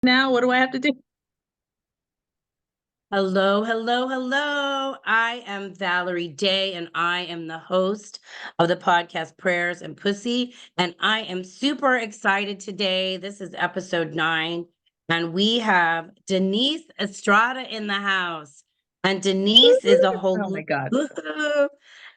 Now, what do I have to do? Hello, hello, hello. I am Valerie Day, and I am the host of the podcast Prayers and Pussy. And I am super excited today. This is episode 9, and we have Denise Estrada in the house. And Denise is a Oh whole my God.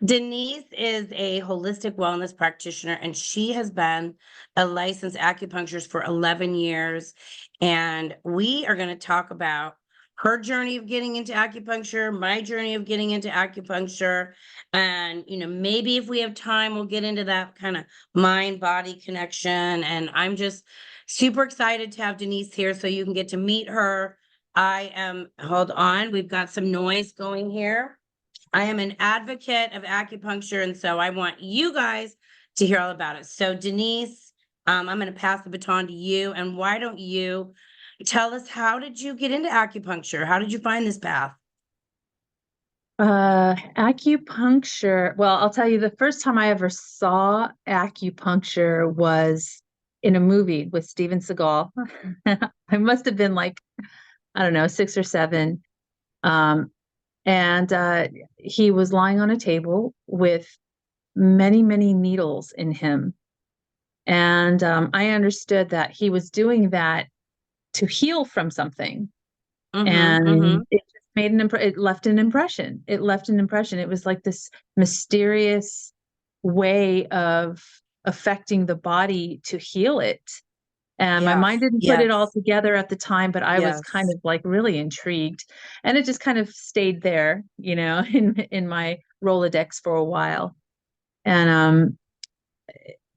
Denise is a holistic wellness practitioner, and she has been a licensed acupuncturist for 11 years. And we are going to talk about her journey of getting into acupuncture, my journey of getting into acupuncture. And, maybe if we have time, we'll get into that kind of mind body connection. And I'm just super excited to have Denise here so you can get to meet her. Hold on, we've got some noise going here. I am an advocate of acupuncture. And so I want you guys to hear all about it. So, Denise, I'm going to pass the baton to you. And why don't you tell us, how did you get into acupuncture? How did you find this path? Acupuncture. Well, I'll tell you, the first time I ever saw acupuncture was in a movie with Steven Seagal. I must have been like, I don't know, 6 or 7. Um, and he was lying on a table with many, many needles in him. And I understood that he was doing that to heal from something. Mm-hmm, mm-hmm. And it just made it left an impression. It left an impression. It was like this mysterious way of affecting the body to heal it. And my mind Yes, didn't put it all yes, together at the time, but I was kind yes. of like really intrigued. And it just kind of stayed there, in my Rolodex for a while. And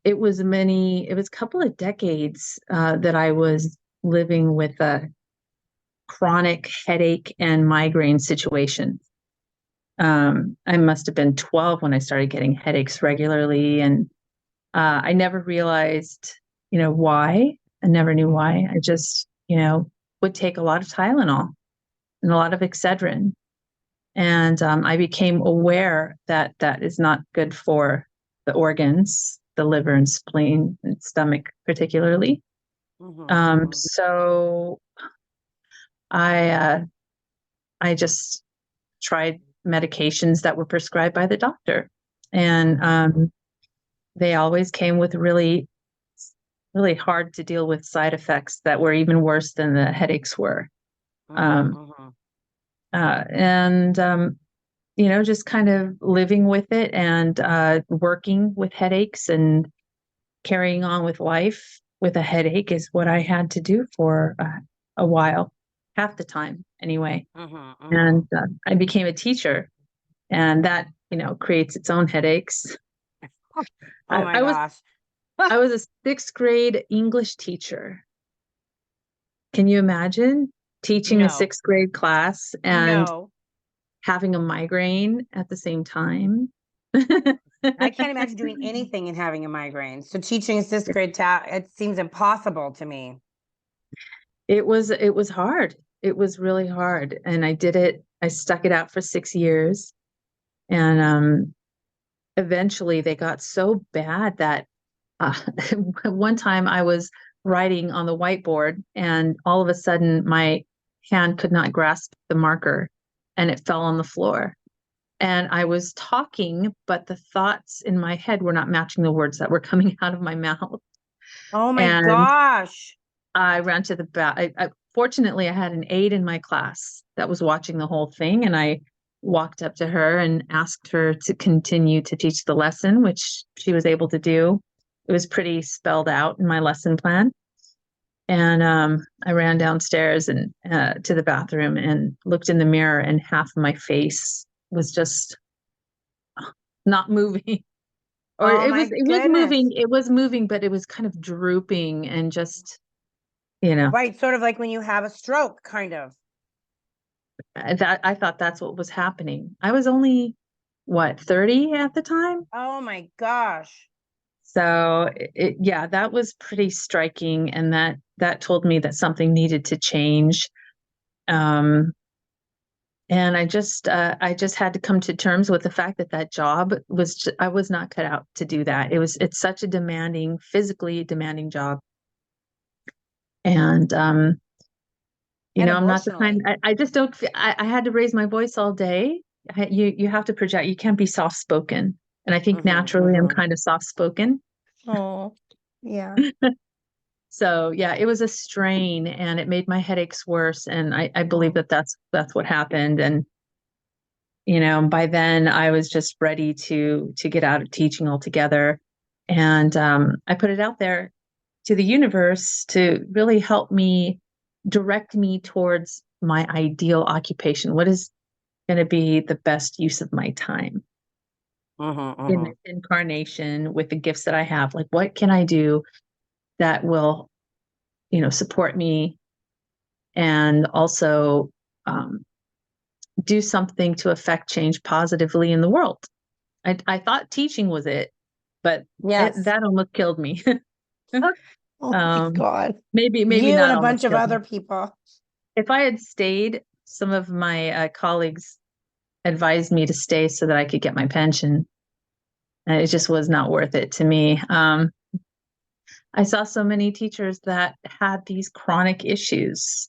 it was a couple of decades that I was living with a chronic headache and migraine situation. I must have been 12 when I started getting headaches regularly, and I never realized, why. I never knew why. I just, would take a lot of Tylenol and a lot of Excedrin, and I became aware that that is not good for the organs, the liver and spleen and stomach, particularly. Mm-hmm, mm-hmm. So I, uh, I just tried medications that were prescribed by the doctor. And they always came with really, really hard to deal with side effects that were even worse than the headaches were. Mm-hmm, Um, mm-hmm. and, just kind of living with it and working with headaches and carrying on with life with a headache is what I had to do for a while, half the time anyway. Mm-hmm, mm-hmm. And I became a teacher, and that creates its own headaches. Oh I, my I was gosh. I was a sixth grade English teacher. Can you imagine teaching a No, sixth grade class and no. having a migraine at the same time? I can't imagine doing anything and having a migraine. So teaching a sixth grade it seems impossible to me. It was hard. It was really hard, and I did it. I stuck it out for 6 years, and eventually they got so bad that uh, one time I was writing on the whiteboard, and all of a sudden my hand could not grasp the marker, and it fell on the floor. And I was talking, but the thoughts in my head were not matching the words that were coming out of my mouth. Oh my And gosh. I ran to the back. Fortunately, I had an aide in my class that was watching the whole thing, and I walked up to her and asked her to continue to teach the lesson, which she was able to do. It was pretty spelled out in my lesson plan. And I ran downstairs and to the bathroom and looked in the mirror, and half of my face was just not moving. Or Oh it was my it was goodness. moving, but it was kind of drooping and just, you know, Right. Sort of like when you have a stroke, kind of. that I thought that's what was happening. I was only what, 30 at the time? Oh my gosh. So yeah, that was pretty striking, and that told me that something needed to change. Um, and I just had to come to terms with the fact that that job I was not cut out to do that. It's such a demanding, physically demanding job. And You And know, I'm not the kind, emotionally. I just don't, I had to raise my voice all day. You have to project, you can't be soft spoken. And I think naturally I'm kind of soft spoken. Oh, yeah. So yeah, it was a strain and it made my headaches worse. And I believe Oh. that that's what happened. And, you know, by then I was just ready to get out of teaching altogether. And I put it out there to the universe to really help me direct me towards my ideal occupation. What is going to be the best use of my time in this incarnation with the gifts that I have? Like, what can I do that will, you know, support me and also um, do something to affect change positively in the world? I thought teaching was it, but Yes. that almost killed me. Oh my um, God. maybe You and not a almost bunch of killed me. other people. If I had stayed, some of my colleagues advised me to stay so that I could get my pension. And it just was not worth it to me. I saw so many teachers that had these chronic issues,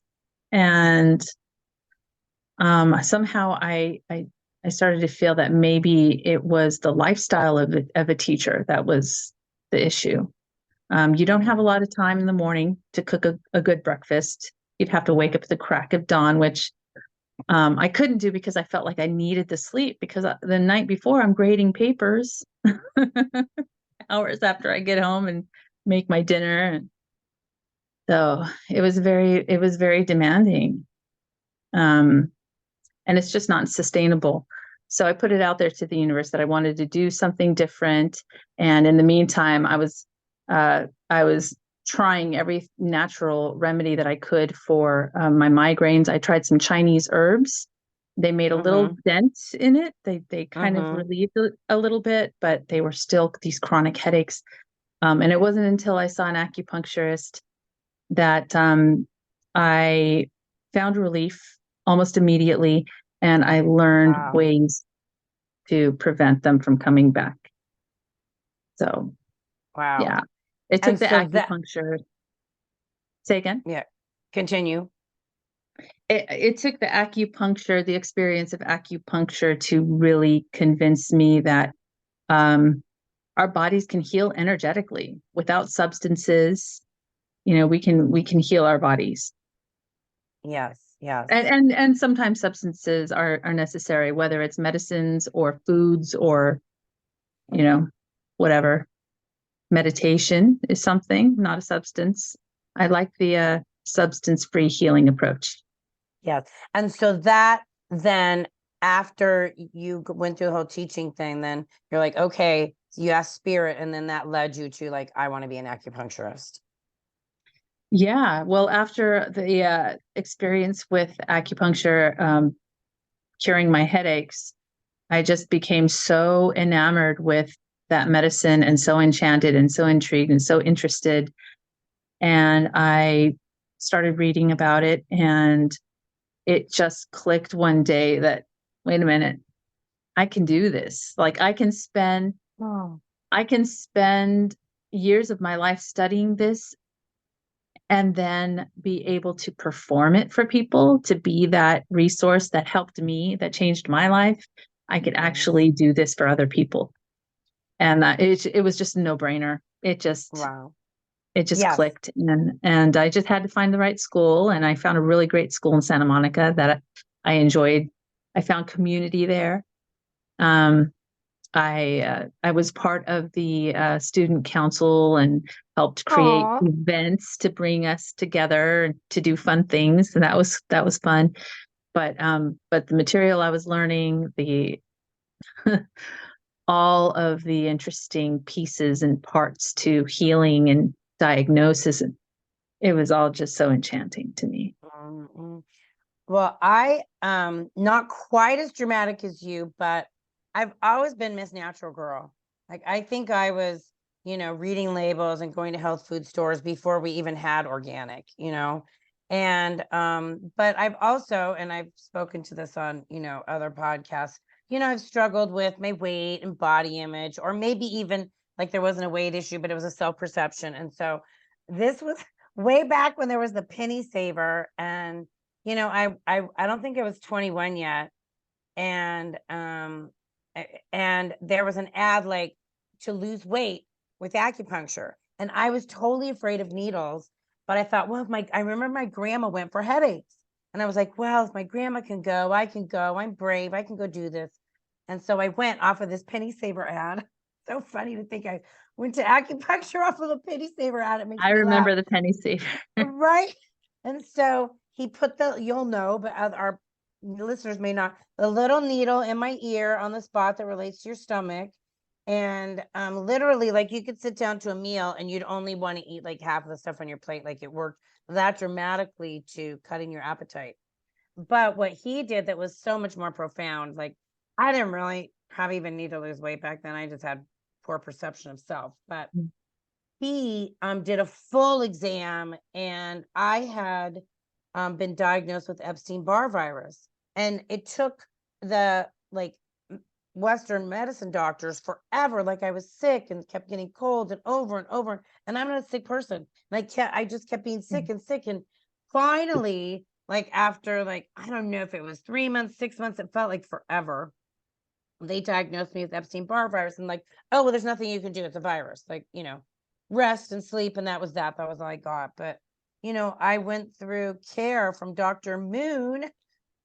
and somehow I started to feel that maybe it was the lifestyle of a teacher that was the issue. You don't have a lot of time in the morning to cook a good breakfast. You'd have to wake up at the crack of dawn, which I couldn't do because I felt like I needed the sleep because the night before I'm grading papers hours after I get home and make my dinner. And so it was very demanding. Um, and it's just not sustainable. So I put it out there to the universe that I wanted to do something different. And in the meantime, I was trying every natural remedy that I could for my migraines. I tried some Chinese herbs. They made a little dent in it. They kind of relieved a little bit, but they were still these chronic headaches. And it wasn't until I saw an acupuncturist that I found relief almost immediately, and I learned Wow. ways to prevent them from coming back. So, Wow. yeah, it took And the so that, acupuncture. Say again. yeah, continue. It took the acupuncture, the experience of acupuncture, to really convince me that um, our bodies can heal energetically without substances. You know, we can heal our bodies. Yes, And yes. and sometimes substances are necessary, whether it's medicines or foods or, you know, whatever. Meditation is something, not a substance. I like the substance-free healing approach. Yes. And so that then after you went through the whole teaching thing, then you're like, okay, so you asked spirit, and then that led you to like, I want to be an acupuncturist. Yeah, well, after the experience with acupuncture curing my headaches, I just became so enamored with that medicine and so enchanted and so intrigued and so interested. And I started reading about it, and it just clicked one day that, wait a minute, I can do this. Like Oh, I can spend years of my life studying this and then be able to perform it for people, to be that resource that helped me, that changed my life. I could yes. actually do this for other people. And it was just a no-brainer. Wow. It just Yes. clicked, and I just had to find the right school, and I found a really great school in Santa Monica that I enjoyed. I found community there. Um, I was part of the student council and helped create Aw. events to bring us together to do fun things, and that was fun. But the material I was learning, the all of the interesting pieces and parts to healing and diagnosis, and it was all just so enchanting to me. Mm-mm. Well, I not quite as dramatic as you, but I've always been Miss Natural Girl. Like I think I was, reading labels and going to health food stores before we even had organic, And but I've also, and I've spoken to this on, other podcasts, I've struggled with my weight and body image, or maybe even like there wasn't a weight issue, but it was a self-perception. And so this was way back when there was the penny saver, and I don't think I was 21 yet. And and there was an ad like to lose weight with acupuncture. And I was totally afraid of needles, but I thought, well, I remember my grandma went for headaches. And I was like, well, if my grandma can go, I can go. I'm brave. I can go do this. And so I went off of this penny saver ad. So funny to think I went to acupuncture off of a penny saver ad. It makes I me laugh. remember the penny saver. Right. And so he put you'll know, but our listeners may not, the little needle in my ear on the spot that relates to your stomach. And literally, like, you could sit down to a meal and you'd only want to eat like half of the stuff on your plate. Like, it worked that dramatically to cutting your appetite. But what he did that was so much more profound, like, I didn't really have even need to lose weight back then. I just had poor perception of self. But he did a full exam, and I had been diagnosed with Epstein-Barr virus. And it took the Western medicine doctors forever. Like, I was sick and kept getting colds and over. And I'm not a sick person. And I just kept being sick and sick. And finally, like, after, like, I don't know if it was 3 months, 6 months, it felt like forever. They diagnosed me with Epstein-Barr virus, and like, oh, well, there's nothing you can do. It's a virus. Like, rest and sleep. And that was all I got. But, I went through care from Dr. Moon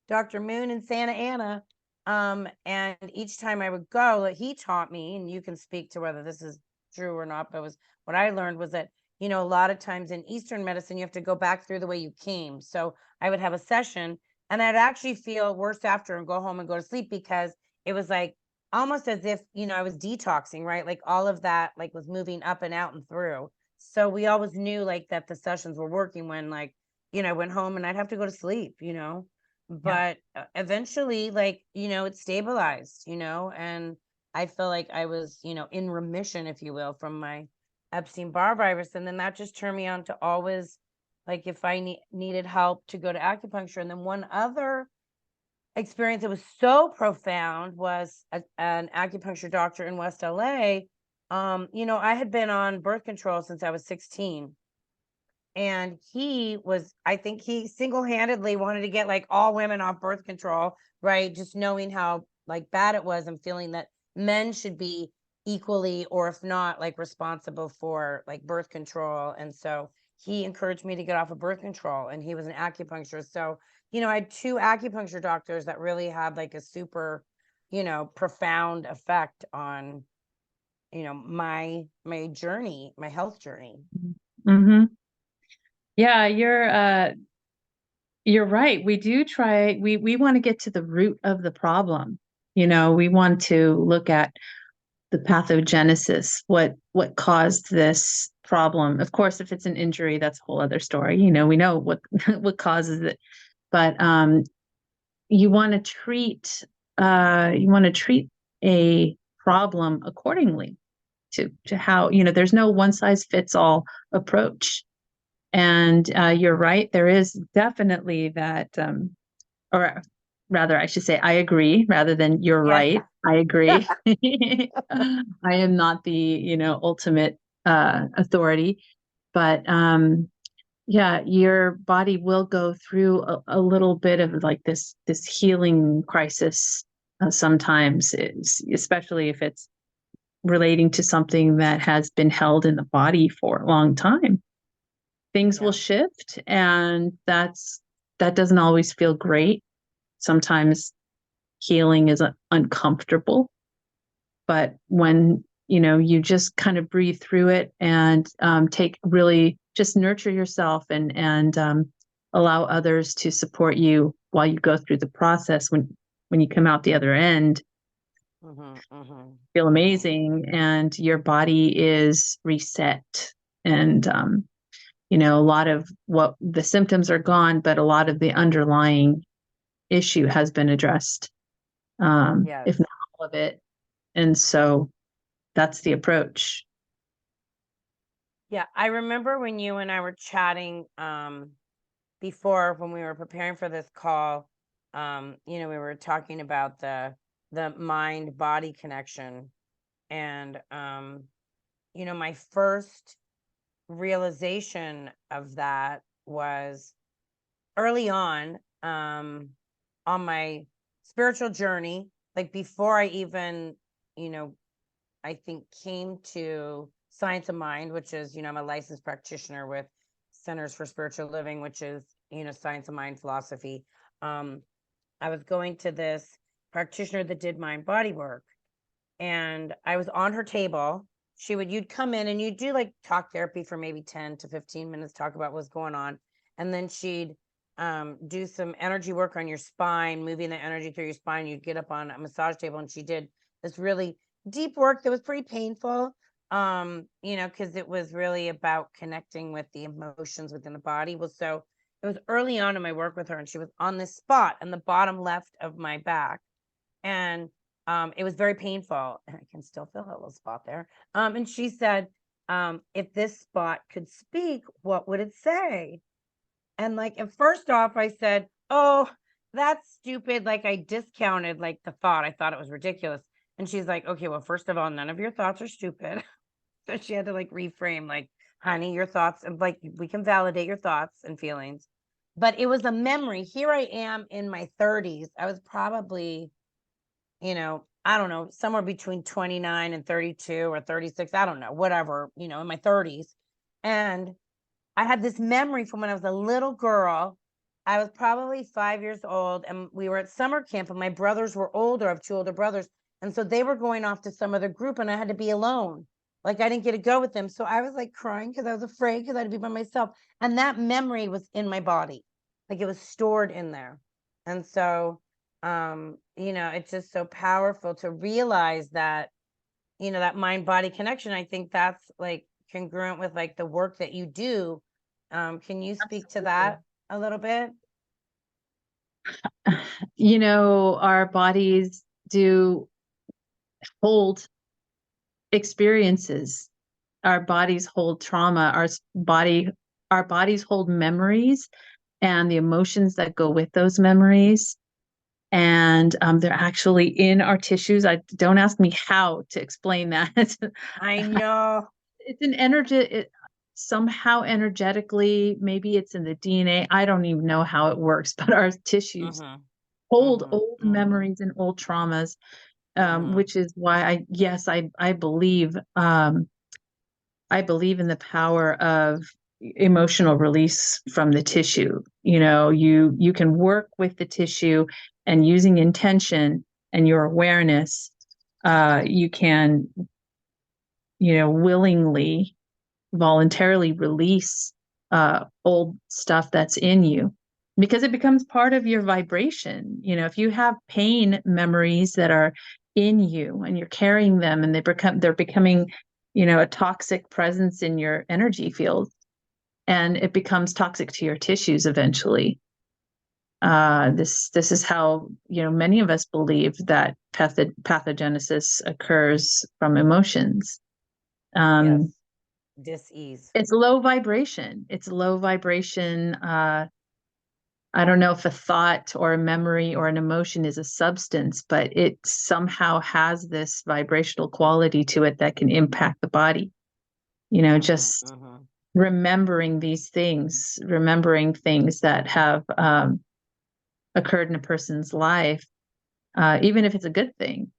in Santa Ana. And each time I would go, like, he taught me, and you can speak to whether this is true or not, but what I learned was that, a lot of times in Eastern medicine, you have to go back through the way you came. So I would have a session and I'd actually feel worse after and go home and go to sleep, because it was like almost as if, I was detoxing, right? Like, all of that, like, was moving up and out and through. So we always knew, like, that the sessions were working when, like, I went home and I'd have to go to sleep, Yeah. but eventually, like, it stabilized, and I feel like I was, in remission, if you will, from my Epstein-Barr virus. And then that just turned me on to always, like, if I needed help, to go to acupuncture. And then one other experience that was so profound was an acupuncture doctor in West LA. I had been on birth control since I was 16. And I think he single-handedly wanted to get, like, all women off birth control, right? Just knowing how, like, bad it was, and feeling that men should be equally, or if not, like, responsible for, like, birth control. And so he encouraged me to get off of birth control, and he was an acupuncturist. So, I had two acupuncture doctors that really had, like, a super, profound effect on, my journey, my health journey. Mm-hmm. Yeah, you're right. We do try, we want to get to the root of the problem. We want to look at the pathogenesis, what caused this problem. Of course, if it's an injury, that's a whole other story. We know what what causes it. But you want to treat a problem accordingly to how, there's no one size fits all approach. And you're right, there is definitely that, or rather, I should say, I agree rather than you're Yes. right. I agree. I am not the, ultimate authority, but yeah, your body will go through a little bit of like this healing crisis sometimes, especially if it's relating to something that has been held in the body for a long time. Things will shift, and that doesn't always feel great. Sometimes healing is uncomfortable, but when you just kind of breathe through it and really just nurture yourself and allow others to support you while you go through the process, when you come out the other end, feel amazing, and your body is reset. And a lot of what the symptoms are gone, but a lot of the underlying issue has been addressed, if not all of it. And so that's the approach. Yeah, I remember when you and I were chatting before, when we were preparing for this call, we were talking about the mind body connection. And my first realization of that was early on. on my spiritual journey, like before I even, I think came to Science of Mind, which is, I'm a licensed practitioner with Centers for Spiritual Living, which is, Science of Mind philosophy. I was going to this practitioner that did mind body work, and I was on her table. You'd come in and you'd do like talk therapy for maybe 10 to 15 minutes, talk about what's going on. And then she'd do some energy work on your spine, moving the energy through your spine. You'd get up on a massage table, and she did this really deep work that was pretty painful, because it was really about connecting with the emotions within the body. Well, so it was early on in my work with her, and she was on this spot in the bottom left of my back. And it was very painful, and I can still feel that little spot there. And she said, if this spot could speak, what would it say? And like, and first off, I said, oh, that's stupid. Like, I discounted like the thought. I thought it was ridiculous. And she's like, okay, well, first of all, none of your thoughts are stupid. So she had to like reframe, like, honey, your thoughts, and like, we can validate your thoughts and feelings. But it was a memory. Here I am in my 30s. I was probably, I don't know, somewhere between 29 and 32 or 36. I don't know, whatever, in my 30s. And I had this memory from when I was a little girl. I was probably 5 years old, and we were at summer camp, and my brothers were older. I have two older brothers. And so they were going off to some other group, and I had to be alone. Like, I didn't get to go with them. So I was like crying because I was afraid, because I had to be by myself. And that memory was in my body. Like, it was stored in there. And so, it's just so powerful to realize that, that mind body connection. I think that's like congruent with like the work that you do. Can you speak to that a little bit? Our bodies do hold experiences. Our bodies hold trauma. Our bodies hold memories and the emotions that go with those memories. And they're actually in our tissues. Don't ask me how to explain that. I know. It's an energy, somehow energetically, maybe it's in the DNA. I don't even know how it works, but our tissues hold old memories and old traumas, which is why I believe, I believe in the power of emotional release from the tissue. You can work with the tissue, and using intention and your awareness, you can, willingly, voluntarily release old stuff that's in you, because it becomes part of your vibration. If you have pain memories that are in you and you're carrying them, and they're becoming, a toxic presence in your energy field, and it becomes toxic to your tissues eventually. This is how, many of us believe that pathogenesis occurs from emotions. Yes. Dis-ease. It's low vibration. It's low vibration. I don't know if a thought or a memory or an emotion is a substance, but it somehow has this vibrational quality to it that can impact the body. Just remembering remembering things that have occurred in a person's life, even if it's a good thing.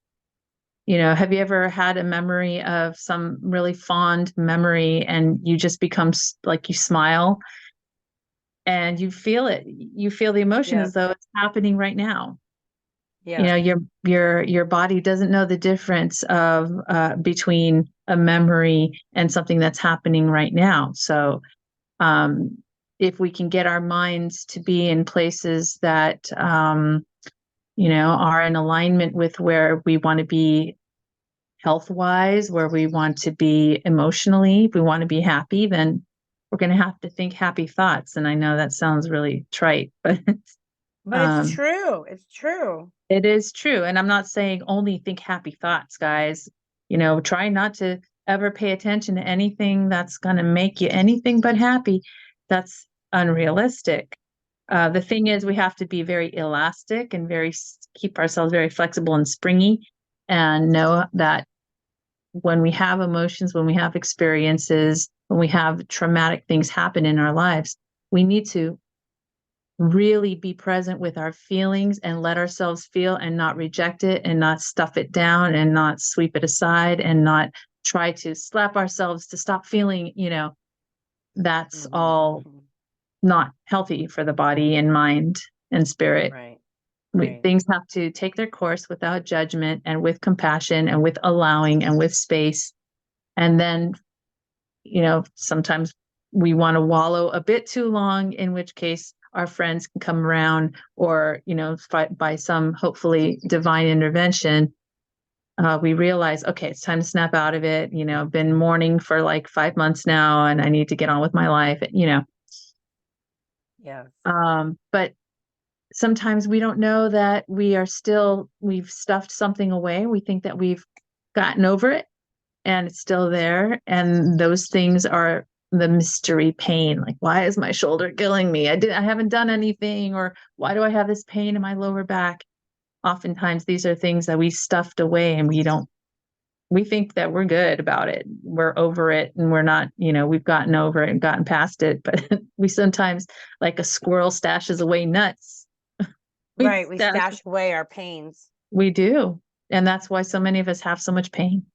Have you ever had a memory of some really fond memory, and you just become like, you smile and you feel it? You feel the emotion as though it's happening right now. Yeah. Your body doesn't know the difference of between a memory and something that's happening right now. So if we can get our minds to be in places that are in alignment with where we want to be health-wise, where we want to be emotionally, if we want to be happy, then we're going to have to think happy thoughts. And I know that sounds really trite, but it's true. It's true. It is true. And I'm not saying only think happy thoughts, guys. Try not to ever pay attention to anything that's going to make you anything but happy. That's unrealistic. The thing is, we have to be very elastic and keep ourselves very flexible and springy, and know that when we have emotions, when we have experiences, when we have traumatic things happen in our lives, we need to really be present with our feelings and let ourselves feel and not reject it and not stuff it down and not sweep it aside and not try to slap ourselves to stop feeling, that's all not healthy for the body and mind and spirit. Right. Things have to take their course without judgment and with compassion and with allowing and with space. And then, sometimes we want to wallow a bit too long, in which case our friends can come around or, by some hopefully divine intervention, we realize, okay, it's time to snap out of it. I've been mourning for like 5 months now and I need to get on with my life, Yes. But sometimes we don't know that we've stuffed something away. We think that we've gotten over it and it's still there. And those things are the mystery pain. Like, why is my shoulder killing me? I haven't done anything, or why do I have this pain in my lower back? Oftentimes these are things that we stuffed away and we think that we're good about it. We're over it and we're not, we've gotten over it and gotten past it. But we sometimes, like a squirrel stashes away nuts. Right. We stash away our pains. We do. And that's why so many of us have so much pain.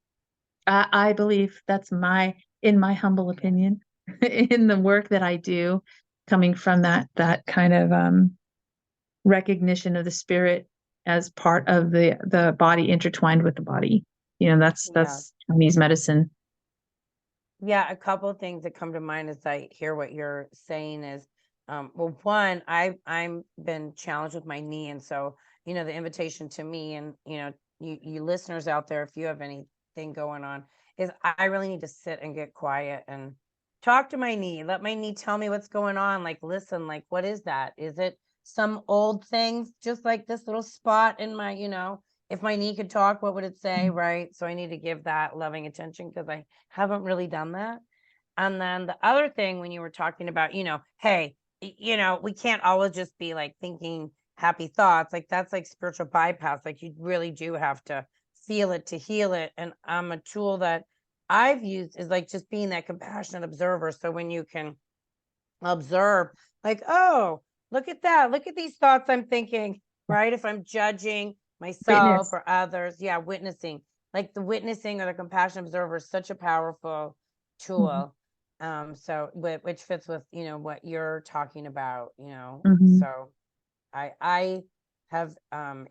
I believe that's in my humble opinion, in the work that I do, coming from that kind of recognition of the spirit as part of the body intertwined with the body. That's Chinese medicine. Yeah, a couple of things that come to mind as I hear what you're saying is, well, one, I'm been challenged with my knee, and so the invitation to me, and you listeners out there, if you have anything going on, is I really need to sit and get quiet and talk to my knee. Let my knee tell me what's going on. Like, listen, like, what is that? Is it some old things, just like this little spot in my, if my knee could talk, what would it say? Right. So I need to give that loving attention because I haven't really done that. And then the other thing, when you were talking about, hey, we can't always just be like thinking happy thoughts. Like, that's like spiritual bypass. Like, you really do have to feel it to heal it. And a tool that I've used is like just being that compassionate observer. So when you can observe, like, oh, look at that. Look at these thoughts I'm thinking, right? If I'm judging myself or others, witnessing, like the witnessing or the compassion observer is such a powerful tool. So which fits with, what you're talking about, so I have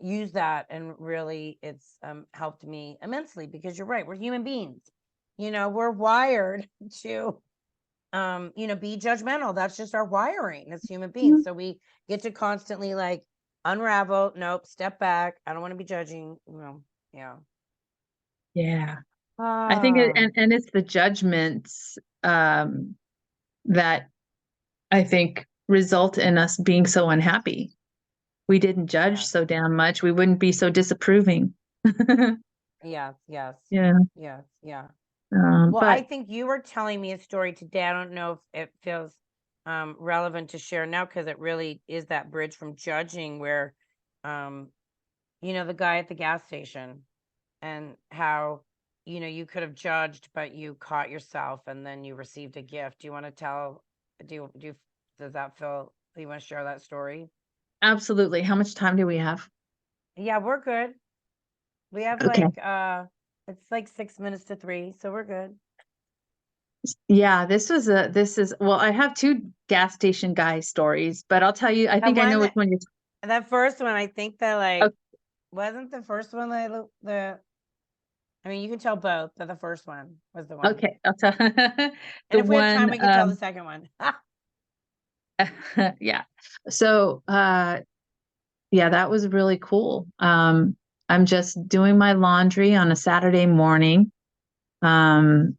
used that, and really it's helped me immensely, because you're right. We're human beings, we're wired to be judgmental. That's just our wiring as human beings. So we get to constantly like unravel. Nope, step back. I don't want to be judging. Yeah. I think and it's the judgments that I think result in us being so unhappy. We didn't judge so damn much. We wouldn't be so disapproving. Yes. Yeah. Well, But I think you were telling me a story today. I don't know if it feels relevant to share now, because it really is that bridge from judging where, the guy at the gas station, and how, you could have judged, but you caught yourself and then you received a gift. Do you want to tell, does that feel, do you want to share that story? absolutely. How much time do we have? Yeah, we're good. We have Okay. it's like 6 minutes to 3, so we're good. Yeah, well, I have two gas station guy stories, but I'll tell you, I think I know which one you're. That first one, I think that Okay. wasn't the first one I mean, you can tell both, but the first one was the one. Okay, I'll tell. And if we have time, we can tell the second one. Yeah. So, yeah, that was really cool. I'm just doing my laundry on a Saturday morning, walking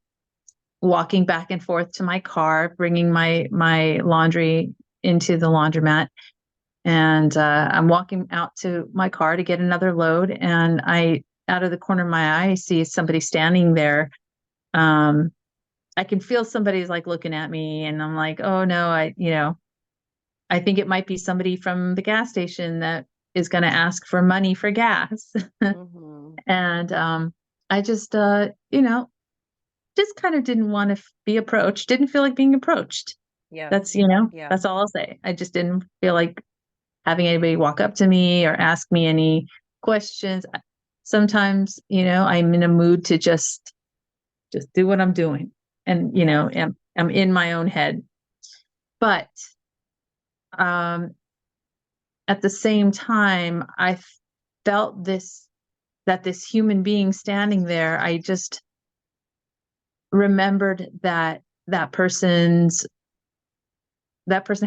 back and forth to my car, bringing my laundry into the laundromat. And I'm walking out to my car to get another load. And out of the corner of my eye, I see somebody standing there. I can feel somebody's like looking at me, and I'm like, oh no, I think it might be somebody from the gas station that is going to ask for money for gas. And I just, just kind of didn't want to be approached, didn't feel like being approached. Yeah. That's, that's all I'll say. I just didn't feel like having anybody walk up to me or ask me any questions. Sometimes, I'm in a mood to just do what I'm doing, and I'm in my own head. But at the same time, I felt that this human being standing there, I just remembered that person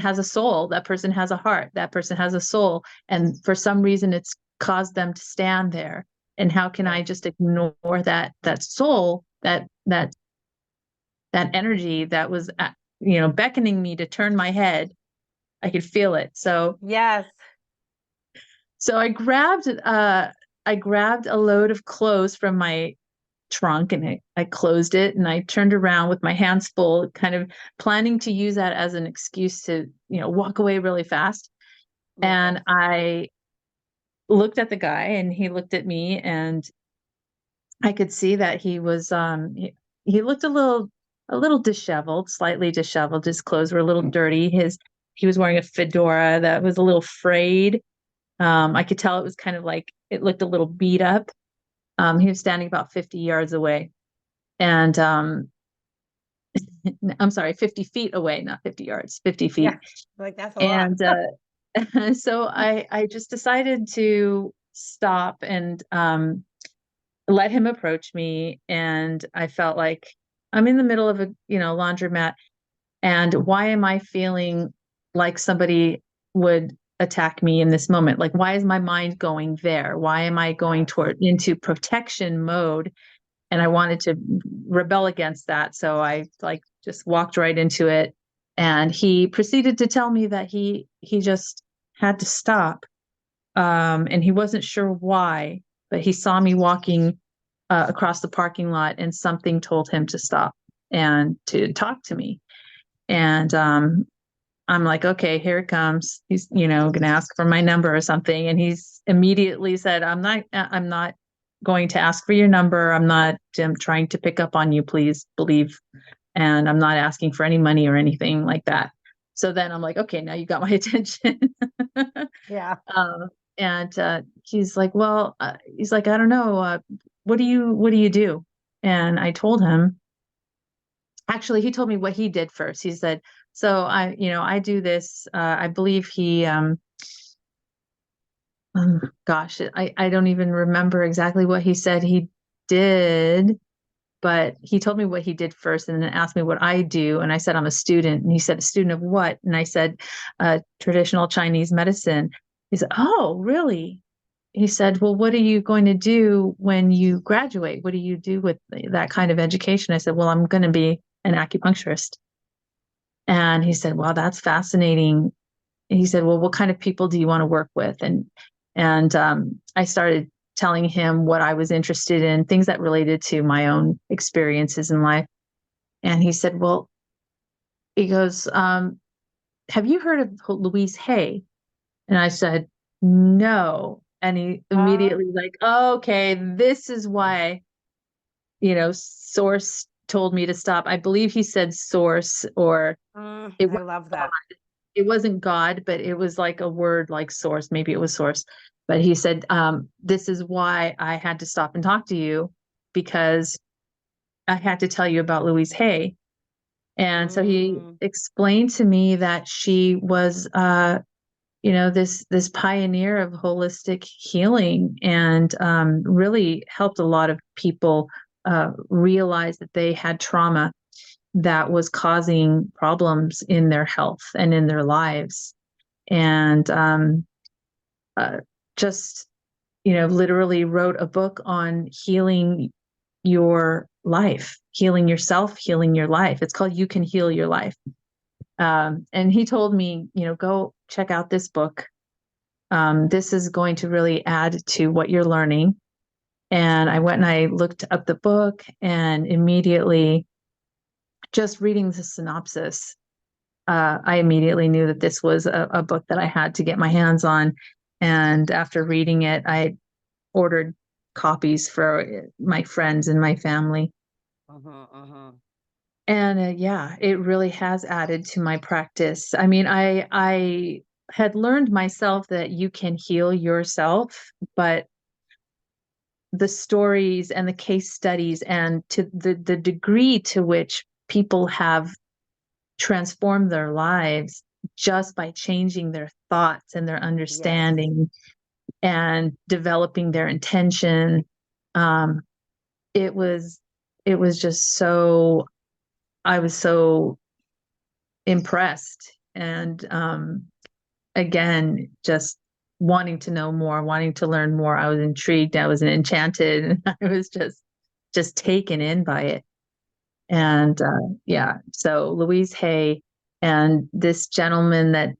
has a soul, that person has a heart, that person has a soul, and for some reason it's caused them to stand there. And how can I just ignore that soul, that energy that was beckoning me to turn my head? I could feel it. So yes. So I grabbed a load of clothes from my trunk, and I closed it, and I turned around with my hands full, kind of planning to use that as an excuse to, walk away really fast. And I looked at the guy, and he looked at me, and I could see that he was he looked a little disheveled, slightly disheveled. His clothes were a little dirty. He was wearing a fedora that was a little frayed. I could tell it was kind of like, it looked a little beat up. He was standing about 50 yards away, and I'm sorry, 50 feet away, not 50 yards, 50 feet. Yeah, like that's a lot. And so I just decided to stop and let him approach me. And I felt like I'm in the middle of a, laundromat. And why am I feeling like somebody would attack me in this moment? Like, why is my mind going there? Why am I going into protection mode? And I wanted to rebel against that. So I just walked right into it. And he proceeded to tell me that he just had to stop. And he wasn't sure why, but he saw me walking across the parking lot, and something told him to stop and to talk to me. And I'm like, okay, here it comes. He's, going to ask for my number or something. And he's immediately said, I'm not going to ask for your number. I'm trying to pick up on you, please believe. And I'm not asking for any money or anything like that. So then I'm like, okay, now you got my attention. Yeah. And he's like, well, he's like, I don't know. What do you do? And I told him. Actually, he told me what he did first. He said, so I do this. I believe he, gosh, I don't even remember exactly what he said he did, but he told me what he did first, and then asked me what I do. And I said, I'm a student. And he said, a student of what? And I said, traditional Chinese medicine. He said, oh, really? He said, well, what are you going to do when you graduate? What do you do with that kind of education? I said, well, I'm going to be an acupuncturist. And he said, wow, that's fascinating. And he said, well, what kind of people do you want to work with? And I started telling him what I was interested in, things that related to my own experiences in life. And he said, well, he goes, have you heard of Louise Hay? And I said, no. And he immediately like, oh, okay, this is why, source told me to stop. I believe he said source, or I it was love that. God. It wasn't God, but it was like a word like source. Maybe it was source. But he said, this is why I had to stop and talk to you, because I had to tell you about Louise Hay. And so he explained to me that she was, this pioneer of holistic healing, and really helped a lot of people realize that they had trauma that was causing problems in their health and in their lives. And just, literally wrote a book on healing your life, healing yourself, healing your life. It's called You Can Heal Your Life. And he told me, go check out this book. This is going to really add to what you're learning. And I went and I looked up the book, and immediately, just reading the synopsis, I immediately knew that this was a book that I had to get my hands on. And after reading it, I ordered copies for my friends and my family. And yeah, it really has added to my practice. I mean, I had learned myself that you can heal yourself, but the stories and the case studies and to the degree to which people have transformed their lives just by changing their thoughts and their Yes. understanding and developing their intention. Um, it was just so, I was so impressed. And again, just wanting to know more, wanting to learn more. I was intrigued. I was enchanted. I was just taken in by it. And yeah, so Louise Hay and this gentleman that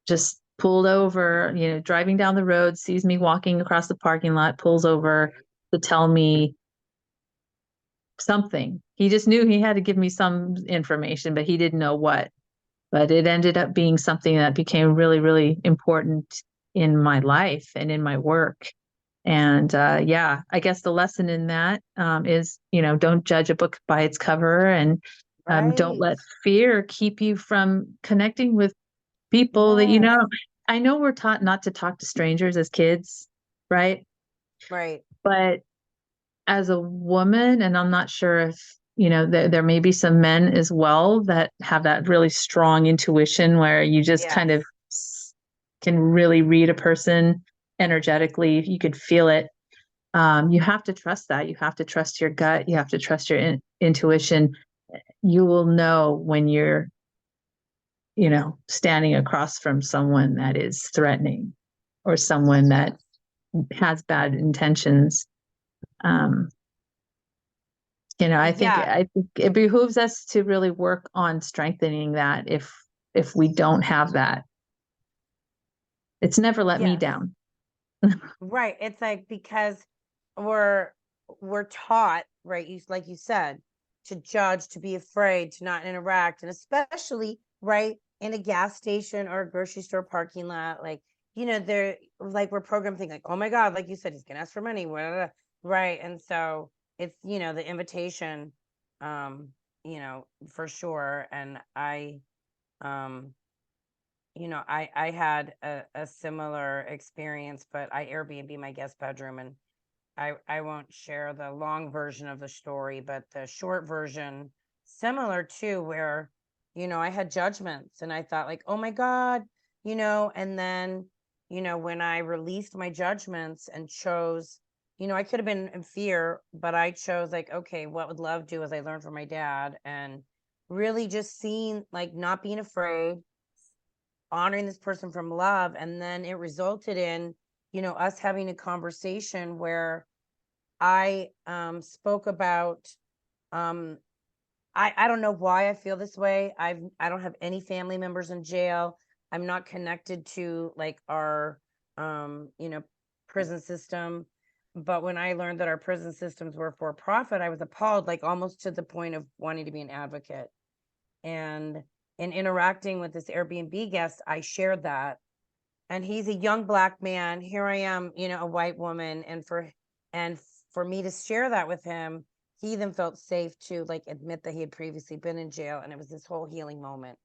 just pulled over, driving down the road, sees me walking across the parking lot, pulls over to tell me something. He just knew he had to give me some information, but he didn't know what. But it ended up being something that became really, really important in my life and in my work. And yeah, I guess the lesson in that is, don't judge a book by its cover, and don't Right. let fear keep you from connecting with people that Yes. I know we're taught not to talk to strangers as kids, right? Right. But as a woman, and I'm not sure if, there may be some men as well that have that really strong intuition where you just kind Yes. of can really read a person energetically. You could feel it. You have to trust that. You have to trust your gut. You have to trust your intuition. You will know when you're, standing across from someone that is threatening or someone that has bad intentions. Um, Yeah. I think it behooves us to really work on strengthening that if we don't have that. It's never let me Yes. down. Right. It's like because we're we're taught, right? You like you said, to judge, to be afraid, to not interact, and especially right in a gas station or a grocery store parking lot, like they're like we're programmed thinking like, oh my God, like you said, he's gonna ask for money, blah, blah, blah. Right? And so it's the invitation, um, for sure. And um I had a similar experience, but I Airbnb my guest bedroom, and I won't share the long version of the story, but the short version, similar to where, I had judgments and I thought like, oh my God, and then, when I released my judgments and chose, I could have been in fear, but I chose like, okay, what would love do as I learned from my dad, and really just seeing like not being afraid, honoring this person from love. And then it resulted in, us having a conversation where I spoke about um I don't know why I feel this way. I don't have any family members in jail. I'm not connected to like our prison system. But when I learned that our prison systems were for profit, I was appalled, like almost to the point of wanting to be an advocate. And in interacting with this Airbnb guest, I shared that. And he's a young Black man. Here I am, a white woman. And for me to share that with him, he then felt safe to like admit that he had previously been in jail. And it was this whole healing moment.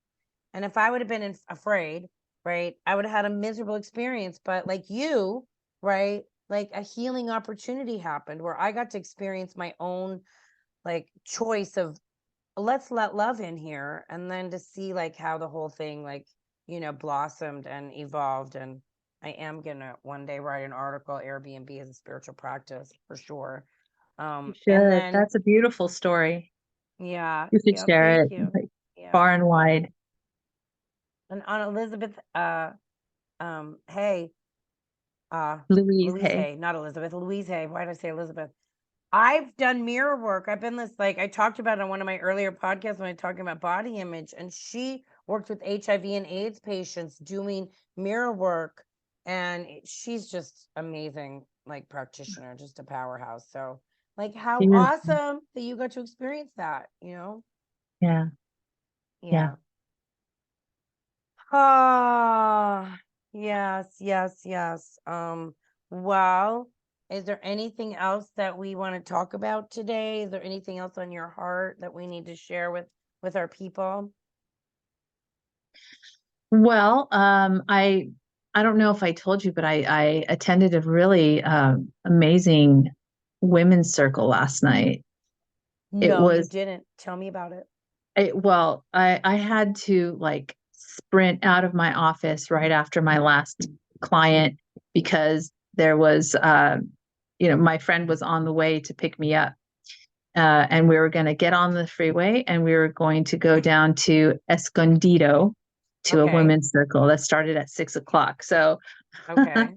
And if I would have been afraid, right, I would have had a miserable experience. But like you, right, like a healing opportunity happened where I got to experience my own like choice of let's let love in here, and then to see like how the whole thing like blossomed and evolved. And I am gonna one day write an article, Airbnb as a spiritual practice, for sure. You And should. then That's a beautiful story. yeah, You should yeah, share thank it you. like Yeah. far and wide. And on Elizabeth hey, Louise Louise Hay. Hay, not Elizabeth, Louise Hay, why did I say Elizabeth? I've done mirror work. I've been this, like I talked about on one of my earlier podcasts when I talking about body image, and she worked with HIV and AIDS patients doing mirror work, and she's just amazing, like practitioner, just a powerhouse. So, like, how Beautiful. awesome that you got to experience that. Yeah. Yeah. Yeah. Ah, yes, yes, yes. Well, is there anything else that we want to talk about today? Is there anything else on your heart that we need to share with our people? Well, I don't know if I told you, but I attended a really amazing women's circle last night. It No, you was didn't. Tell me about it. well, I had to like sprint out of my office right after my last client because there was my friend was on the way to pick me up. And we were going to get on the freeway and we were going to go down to Escondido to a Okay. women's circle that started at 6 o'clock. So Okay.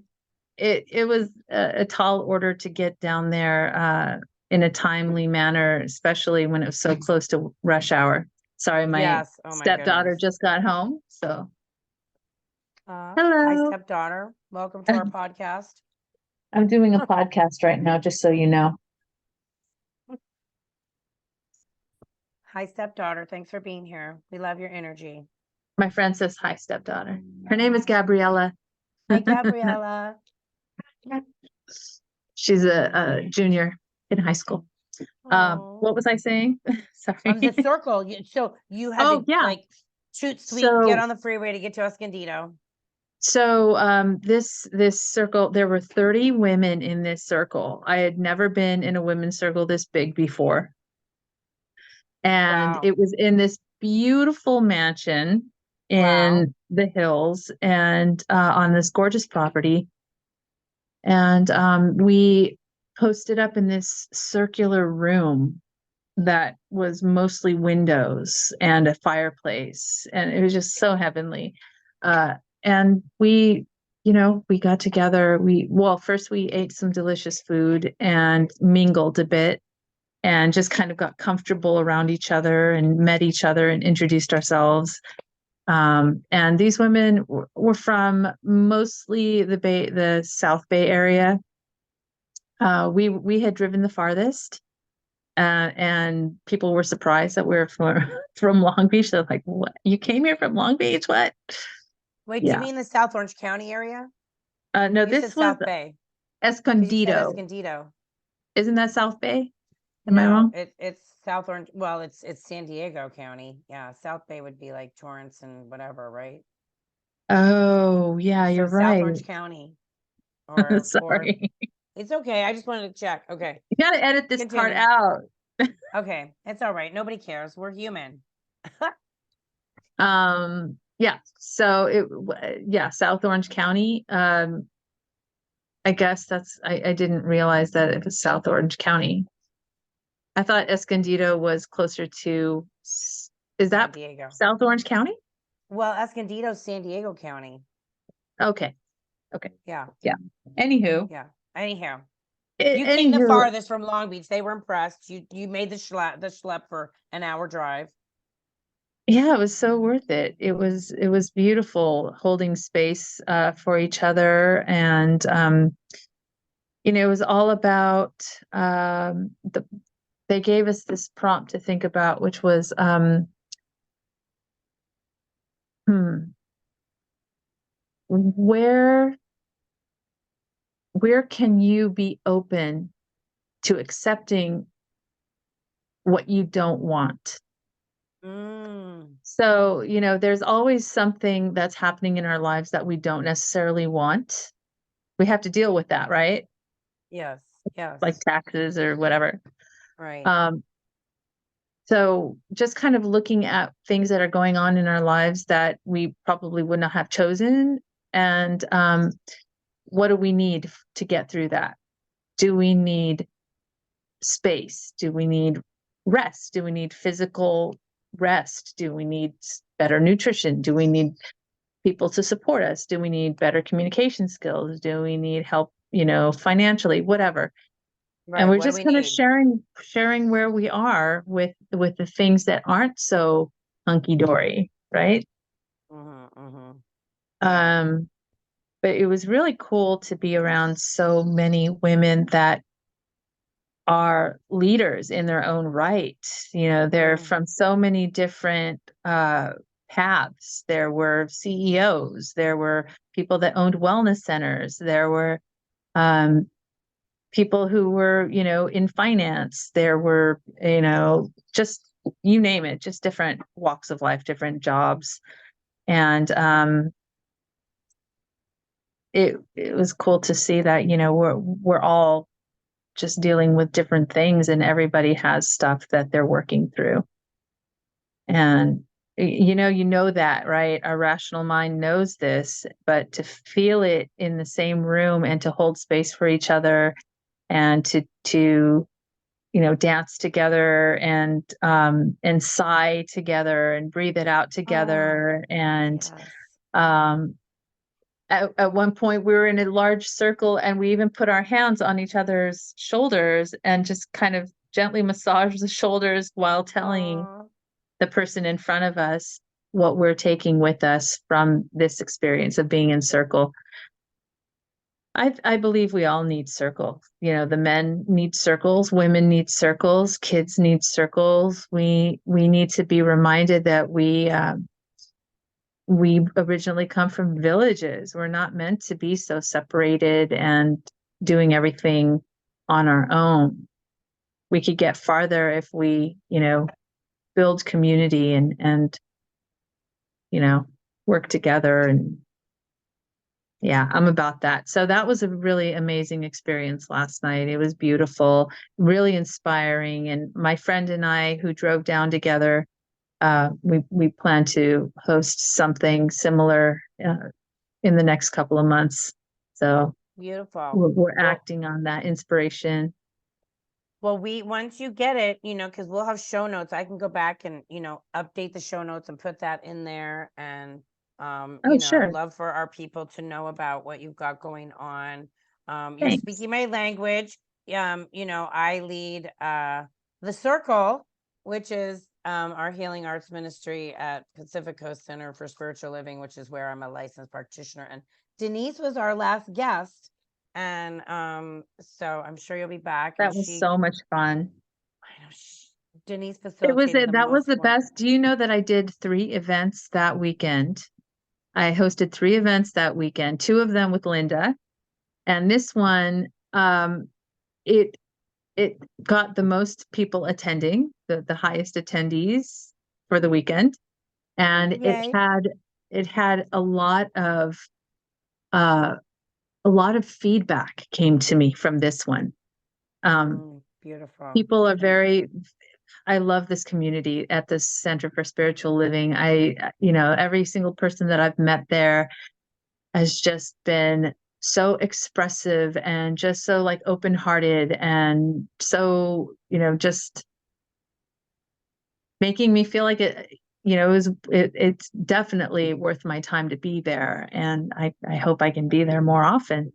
it was a tall order to get down there in a timely manner, especially when it was so close to rush hour. Sorry, my Yes. Oh my stepdaughter goodness. just got home. So Hi, hello. stepdaughter. Welcome to our podcast. I'm doing a podcast right now, just so you know. Hi, stepdaughter. Thanks for being here. We love your energy. My friend says hi, stepdaughter. Her name is Gabriella. Hi, Gabriella. She's a junior in high school. Oh, What was I saying? the Sorry. circle. So you had Oh to yeah. like shoot sweet, get So on the freeway to get to Escondido. this circle, there were 30 women in this circle. I had never been in a women's circle this big before. And Wow. it was in this beautiful mansion Wow. in the hills and on this gorgeous property. And we posted up in this circular room that was mostly windows and a fireplace. And it was just so heavenly. And we got together. First we ate some delicious food and mingled a bit and just kind of got comfortable around each other and met each other and introduced ourselves. And these women were from mostly the South Bay area. We had driven the farthest, and people were surprised that we were from Long Beach. They're like, "What? You came here from Long Beach? What?" Wait, do you Yeah. mean the South Orange County area? No, You said this was South Bay because you said Escondido. Escondido. Isn't that South Bay? Am I No, wrong? it's South Orange. Well, it's San Diego County. Yeah, South Bay would be like Torrance and whatever, right? Oh, yeah, So you're South right. Orange County or Fort. Sorry. It's okay. I just wanted to check. Okay, You got to edit this part continue. out. Okay, it's all right. Nobody cares. We're human. Yeah. So yeah, South Orange County. I guess I didn't realize that it was South Orange County. I thought Escondido was closer to, is San that Diego. South Orange County? Well, Escondido's San Diego County. Okay. Okay. Yeah. Yeah. Anywho, Yeah. Anyhow, a- you came the anywho, farthest from Long Beach. They were impressed. You made the schlep for an hour drive. yeah, it was so worth it. It was beautiful holding space for each other. And it was all about they gave us this prompt to think about, which was hmm, where can you be open to accepting what you don't want? Mm, So, there's always something that's happening in our lives that we don't necessarily want. We have to deal with that, right? yes. Yes. Like taxes or whatever. Right. Um, so just kind of looking at things that are going on in our lives that we probably would not have chosen. And what do we need to get through that? Do we need space? Do we need rest? Do we need physical rest? Do we need better nutrition? Do we need people to support us? Do we need better communication skills? Do we need help, financially, whatever? And Right. we're What do just we kind of need? sharing where we are with the things that aren't so hunky dory, right? Mm-hmm, mm-hmm. Yeah. Um, but it was really cool to be around so many women that are leaders in their own right. They're Mm, from so many different paths. There were CEOs, there were people that owned wellness centers, there were um, people who were, in finance, there were, just you name it, just different walks of life, different jobs. And it was cool to see that, we're all just dealing with different things, and everybody has stuff that they're working through. And that, right? Our rational mind knows this, but to feel it in the same room and to hold space for each other, and to dance together, and sigh together and breathe it out Oh, together. And yes. um at one point we were in a large circle, and we even put our hands on each other's shoulders and just kind of gently massage the shoulders while telling Oh, the person in front of us what we're taking with us from this experience of being in circle. I believe we all need circles. The men need circles, women need circles, kids need circles. We need to be reminded that we originally come from villages. We're not meant to be so separated and doing everything on our own. We could get farther if we, build community and work together. And yeah, I'm about that. So that was a really amazing experience last night. It was beautiful, really inspiring. And my friend and I, who drove down together, we plan to host something similar in the next couple of months. So beautiful. we're Well, acting on that inspiration. once you get it, because we'll have show notes. I can go back and, update the show notes and put that in there. And, Oh, I'd sure. love for our people to know about what you've got going on. You're Thanks. speaking my language. I lead the Circle, which is our healing arts ministry at Pacific Coast Center for Spiritual Living, which is where I'm a licensed practitioner. And Denise was our last guest. And so I'm sure you'll be back. And That was so much fun. I know Denise It. facilitated the That was most the wonderful. best. Do you know that I did 3 events that weekend? I hosted 3 events that weekend, 2 of them with Linda. And this one, it it got the most people attending, the highest attendees for the weekend. And Yay. it had uh a lot of feedback came to me from this one. Beautiful. People are very I love this community at the Center for Spiritual Living. Every single person that I've met there has just been so expressive and just so like open-hearted, and so, just making me feel like it's definitely worth my time to be there. And I hope I can be there more often.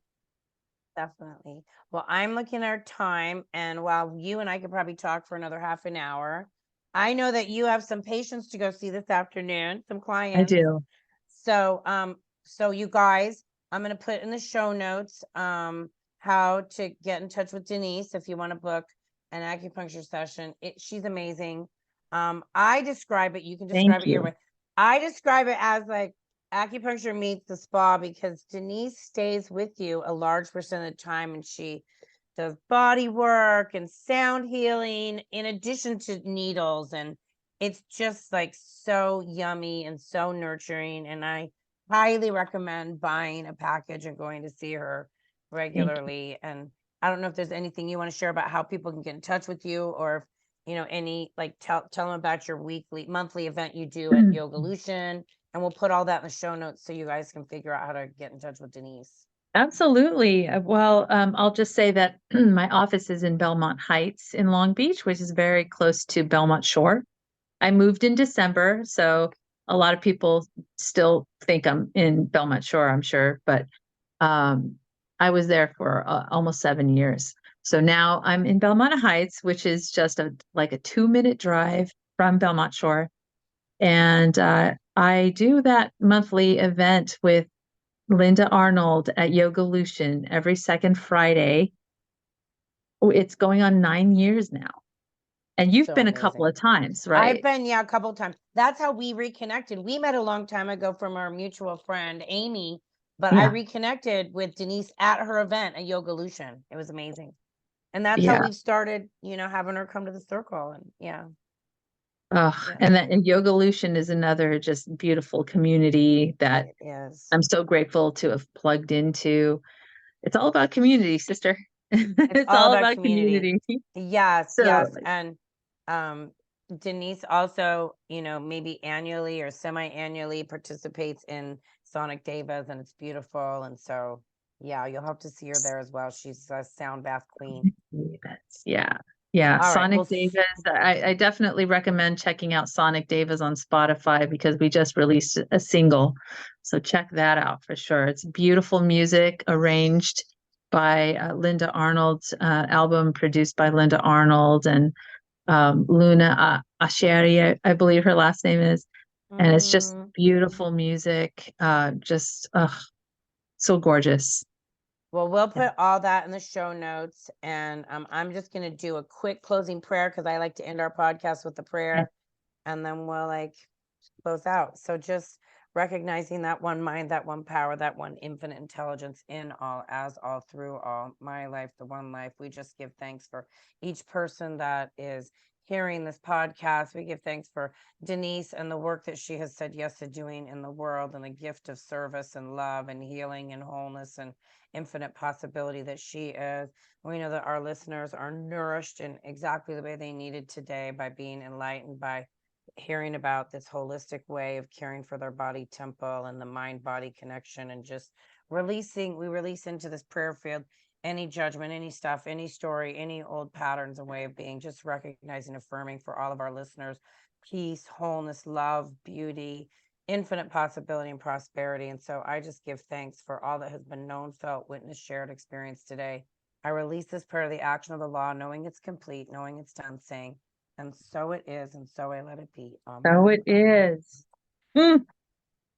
Definitely. Well, I'm looking at our time, and while you and I could probably talk for another half an hour, I know that you have some patients to go see this afternoon, some I clients. do. So you guys, I'm gonna put in the show notes how to get in touch with Denise if you want to book an acupuncture session. She's amazing. I describe it, you can describe Thank it your you. way. I describe it as like acupuncture meets the spa, because Denise stays with you a large percent of the time, and she does body work and sound healing in addition to needles. And it's just like so yummy and so nurturing. And I highly recommend buying a package and going to see her Thank you. regularly. And I don't know if there's anything you want to share about how people can get in touch with you, or if, any, like, tell them about your monthly event you do at Yogalution. And we'll put all that in the show notes so you guys can figure out how to get in touch with Denise. Absolutely. Well, I'll just say that my office is in Belmont Heights in Long Beach, which is very close to Belmont Shore. I moved in December, so a lot of people still think I'm in Belmont Shore, I'm sure, but um, I was there for almost 7 years. So now I'm in Belmont Heights, which is just like a 2-minute drive from Belmont Shore. And I do that monthly event with Linda Arnold at Yogalution every second Friday. Oh, it's going on 9 years now. And you've So been a couple amazing. of times, I've right? been, yeah, a couple of times. That's how we reconnected. We met a long time ago from our mutual friend, Amy, but I Yeah. reconnected with Denise at her event at Yogalution. It was amazing. And that's how Yeah. we've started, having her come to the circle. And yeah. Oh, and that and Yogalution is another just beautiful community that It is. I'm so grateful to have plugged into. It's all about community, sister. It's It's all all about about community. community. Yes, So, yes. And um Denise also, maybe annually or semi-annually participates in Sonic Devas, and it's beautiful. And so yeah, you'll have to see her there as well. She's a sound bath queen. yeah. Yeah. All right. Sonic Well, Davis. I definitely recommend checking out Sonic Davis on Spotify because we just released a single. So check that out for sure. It's beautiful music arranged by Linda Arnold, album produced by Linda Arnold and Luna Asheri, I believe her last name is. And it's just mhm. beautiful music. Just so gorgeous. Well, we'll Yeah. put all that in the show notes. And I'm just going to do a quick closing prayer because I like to end our podcast with a prayer, and then we'll close out. So just recognizing that one mind, that one power, that one infinite intelligence in all, as all, through all, my life, the one life. We just give thanks for each person that is hearing this podcast. We give thanks for Denise and the work that she has said yes to doing in the world, and the gift of service and love and healing and wholeness and infinite possibility that she is. We know that our listeners are nourished in exactly the way they needed today by being enlightened, by hearing about this holistic way of caring for their body temple and the mind body connection, and just we release into this prayer field any judgment, any stuff, any story, any old patterns and way of being, just recognizing, affirming for all of our listeners peace, wholeness, love, beauty, infinite possibility and prosperity. And so I just give thanks for all that has been known, felt, witnessed, shared, experienced today. I release this prayer to the action of the law, knowing it's complete, knowing it's done, saying, and so it is, and so I let it be. So Amen. it Amen. is. Mm,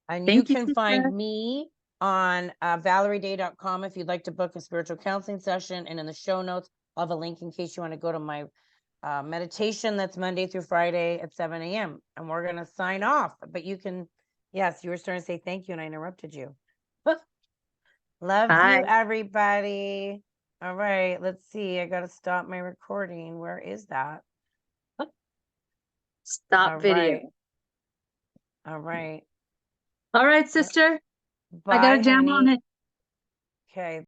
And you thank you, can find sister. me on valerieday.com if you'd like to book a spiritual counseling session. And in the show notes, I'll have a link in case you want to go to my meditation that's Monday through Friday at 7 a.m. And we're going to sign off. But you can, yes, you were starting to say thank you and I interrupted you. Love you, Bye. everybody. All right, let's see. I got to stop my recording. Where is that? All Stop video. right. All right. All right, sister. I got Bye, to jam on honey. it. Okay.